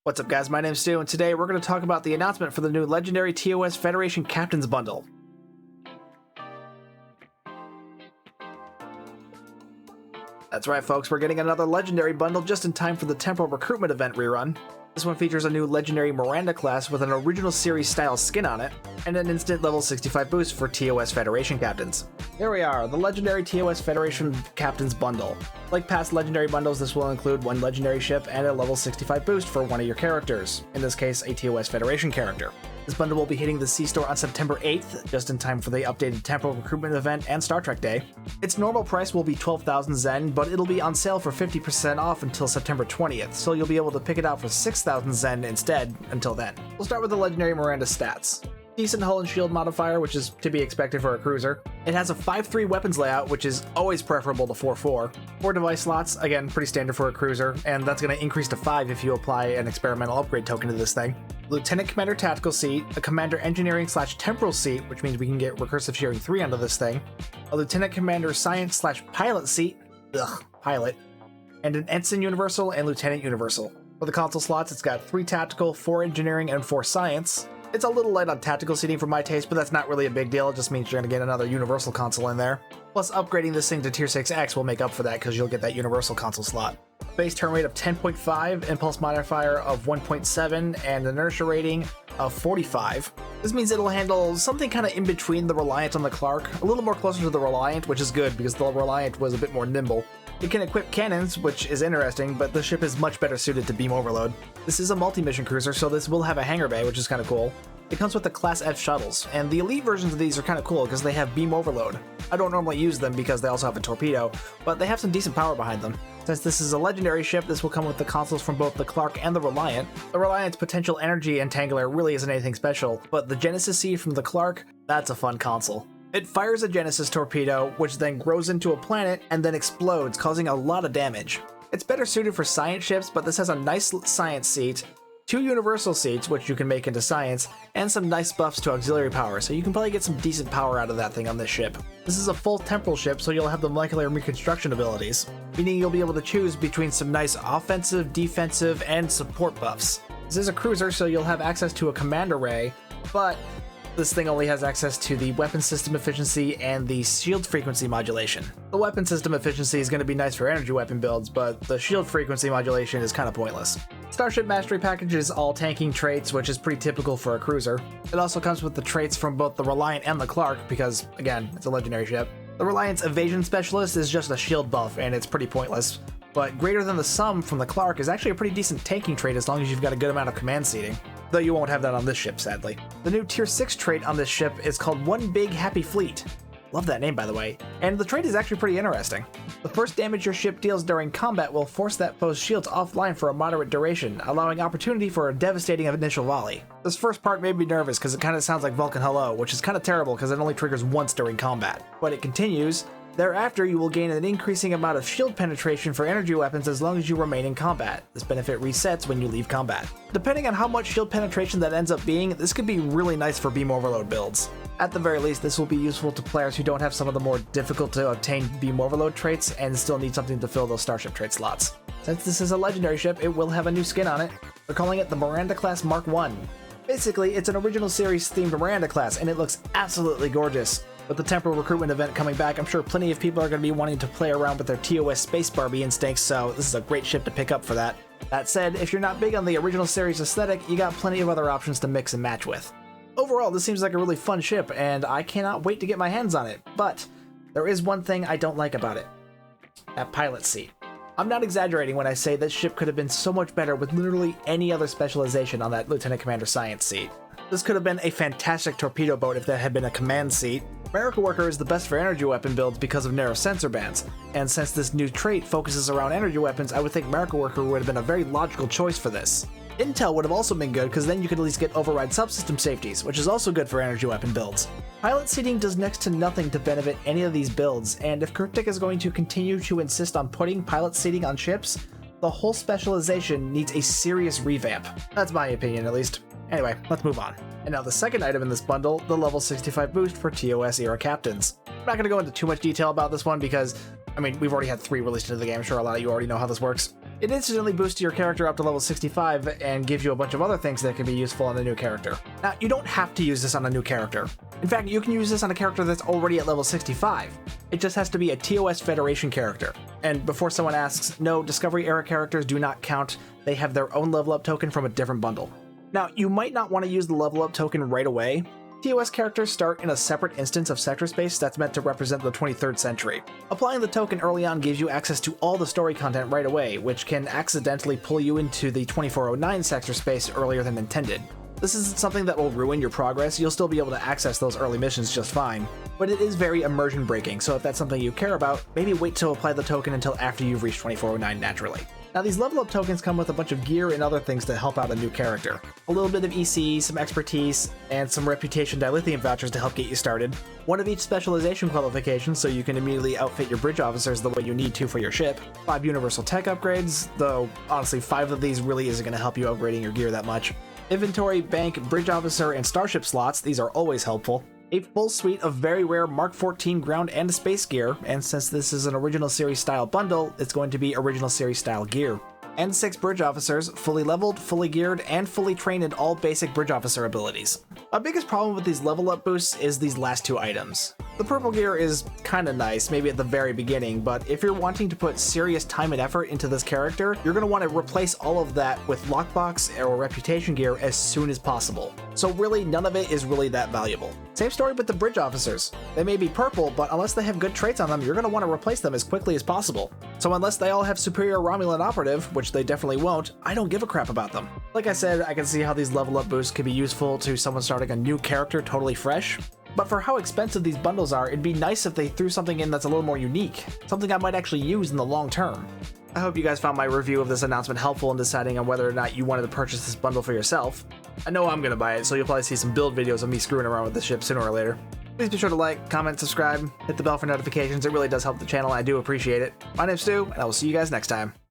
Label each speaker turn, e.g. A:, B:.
A: What's up guys, my name's Stu, and today we're going to talk about the announcement for the new Legendary TOS Federation Captain's bundle. That's right folks, we're getting another Legendary bundle just in time for the Temporal Recruitment event rerun. This one features a new Legendary Miranda class with an original series style skin on it, and an instant level 65 boost for TOS Federation Captains. Here we are, the Legendary TOS Federation Captains bundle. Like past Legendary bundles, this will include one Legendary ship and a level 65 boost for one of your characters, in this case a TOS Federation character. This bundle will be hitting the C-Store on September 8th, just in time for the updated Temporal Recruitment event and Star Trek Day. Its normal price will be 12,000 Zen, but it'll be on sale for 50% off until September 20th, so you'll be able to pick it out for 6,000 Zen instead until then. We'll start with the Legendary Miranda stats. Decent hull and shield modifier, which is to be expected for a cruiser. It has a 5-3 weapons layout, which is always preferable to 4-4. 4 device slots, again, pretty standard for a cruiser, and that's going to increase to 5 if you apply an experimental upgrade token to this thing. Lieutenant Commander Tactical seat, a Commander Engineering / Temporal seat, which means we can get Recursive Shearing 3 onto this thing, a Lieutenant Commander Science / Pilot seat, pilot, and an Ensign Universal and Lieutenant Universal. For the console slots, it's got 3 Tactical, 4 Engineering, and 4 Science. It's a little light on tactical seating for my taste, but that's not really a big deal. It just means you're going to get another Universal console in there. Plus, upgrading this thing to Tier 6X will make up for that because you'll get that Universal console slot. Base turn rate of 10.5, impulse modifier of 1.7, and inertia rating of 45. This means it'll handle something kind of in between the Reliant and the Clark, a little more closer to the Reliant, which is good because the Reliant was a bit more nimble. It can equip cannons, which is interesting, but the ship is much better suited to beam overload. This is a multi-mission cruiser, so this will have a hangar bay, which is kind of cool. It comes with the Class F shuttles, and the elite versions of these are kind of cool because they have beam overload. I don't normally use them because they also have a torpedo, but they have some decent power behind them. Since this is a Legendary ship, this will come with the consoles from both the Clark and the Reliant. The Reliant's potential energy entangler really isn't anything special, but the Genesis seed from the Clark, that's a fun console. It fires a Genesis torpedo, which then grows into a planet and then explodes, causing a lot of damage. It's better suited for science ships, but this has a nice science seat, 2 universal seats, which you can make into science, and some nice buffs to auxiliary power, so you can probably get some decent power out of that thing on this ship. This is a full temporal ship, so you'll have the molecular reconstruction abilities, meaning you'll be able to choose between some nice offensive, defensive, and support buffs. This is a cruiser, so you'll have access to a command array, but this thing only has access to the weapon system efficiency and the shield frequency modulation. The weapon system efficiency is going to be nice for energy weapon builds, but the shield frequency modulation is kind of pointless. Starship Mastery Package is all tanking traits, which is pretty typical for a cruiser. It also comes with the traits from both the Reliant and the Clark, because, again, it's a Legendary ship. The Reliant's Evasion Specialist is just a shield buff, and it's pretty pointless. But Greater Than the Sum from the Clark is actually a pretty decent tanking trait as long as you've got a good amount of command seating. Though you won't have that on this ship, sadly. The new Tier 6 trait on this ship is called One Big Happy Fleet. Love that name, by the way. And the trait is actually pretty interesting. The first damage your ship deals during combat will force that foe's shields offline for a moderate duration, allowing opportunity for a devastating initial volley. This first part made me nervous because it kind of sounds like Vulcan Hello, which is kind of terrible because it only triggers once during combat. But it continues. Thereafter, you will gain an increasing amount of shield penetration for energy weapons as long as you remain in combat. This benefit resets when you leave combat. Depending on how much shield penetration that ends up being, this could be really nice for beam overload builds. At the very least, this will be useful to players who don't have some of the more difficult to obtain beam overload traits and still need something to fill those starship trait slots. Since this is a Legendary ship, it will have a new skin on it. They're calling it the Miranda Class Mark I. Basically, it's an original series themed Miranda class, and it looks absolutely gorgeous. With the Temporal Recruitment event coming back, I'm sure plenty of people are going to be wanting to play around with their TOS Space Barbie instincts, so this is a great ship to pick up for that. That said, if you're not big on the original series aesthetic, you got plenty of other options to mix and match with. Overall, this seems like a really fun ship, and I cannot wait to get my hands on it, but there is one thing I don't like about it. That pilot seat. I'm not exaggerating when I say this ship could have been so much better with literally any other specialization on that Lieutenant Commander Science seat. This could have been a fantastic torpedo boat if there had been a command seat. Miracle Worker is the best for energy weapon builds because of narrow sensor bands, and since this new trait focuses around energy weapons, I would think Miracle Worker would have been a very logical choice for this. Intel would have also been good because then you could at least get override subsystem safeties, which is also good for energy weapon builds. Pilot seating does next to nothing to benefit any of these builds, and if Cryptic is going to continue to insist on putting pilot seating on ships, the whole specialization needs a serious revamp. That's my opinion, at least. Anyway, let's move on. And now the second item in this bundle, the level 65 boost for TOS era captains. I'm not going to go into too much detail about this one because, I mean, we've already had 3 released into the game. I'm sure a lot of you already know how this works. It instantly boosts your character up to level 65 and gives you a bunch of other things that can be useful on a new character. Now, you don't have to use this on a new character. In fact, you can use this on a character that's already at level 65. It just has to be a TOS Federation character. And before someone asks, no, Discovery era characters do not count. They have their own level up token from a different bundle. Now, you might not want to use the level up token right away. TOS characters start in a separate instance of sector space that's meant to represent the 23rd century. Applying the token early on gives you access to all the story content right away, which can accidentally pull you into the 2409 sector space earlier than intended. This isn't something that will ruin your progress, you'll still be able to access those early missions just fine, but it is very immersion breaking, so if that's something you care about, maybe wait to apply the token until after you've reached 2409 naturally. Now, these level up tokens come with a bunch of gear and other things to help out a new character. A little bit of EC, some expertise, and some reputation dilithium vouchers to help get you started. One of each specialization qualification so you can immediately outfit your bridge officers the way you need to for your ship. 5 universal tech upgrades, though honestly 5 of these really isn't going to help you upgrading your gear that much. Inventory, bank, bridge officer, and starship slots, these are always helpful. A full suite of very rare Mark 14 ground and space gear, and since this is an original series style bundle, it's going to be original series style gear. And 6 bridge officers, fully leveled, fully geared, and fully trained in all basic bridge officer abilities. My biggest problem with these level up boosts is these last 2 items. The purple gear is kinda nice, maybe at the very beginning, but if you're wanting to put serious time and effort into this character, you're gonna want to replace all of that with lockbox or reputation gear as soon as possible. So really, none of it is really that valuable. Same story with the bridge officers. They may be purple, but unless they have good traits on them, you're gonna want to replace them as quickly as possible. So unless they all have superior Romulan operative, which they definitely won't, I don't give a crap about them. Like I said, I can see how these level up boosts could be useful to someone starting a new character totally fresh, but for how expensive these bundles are, it'd be nice if they threw something in that's a little more unique, something I might actually use in the long term. I hope you guys found my review of this announcement helpful in deciding on whether or not you wanted to purchase this bundle for yourself. I know I'm gonna buy it, so you'll probably see some build videos of me screwing around with the ship sooner or later. Please be sure to like, comment, subscribe, hit the bell for notifications, it really does help the channel, I do appreciate it. My name's Stu, and I will see you guys next time.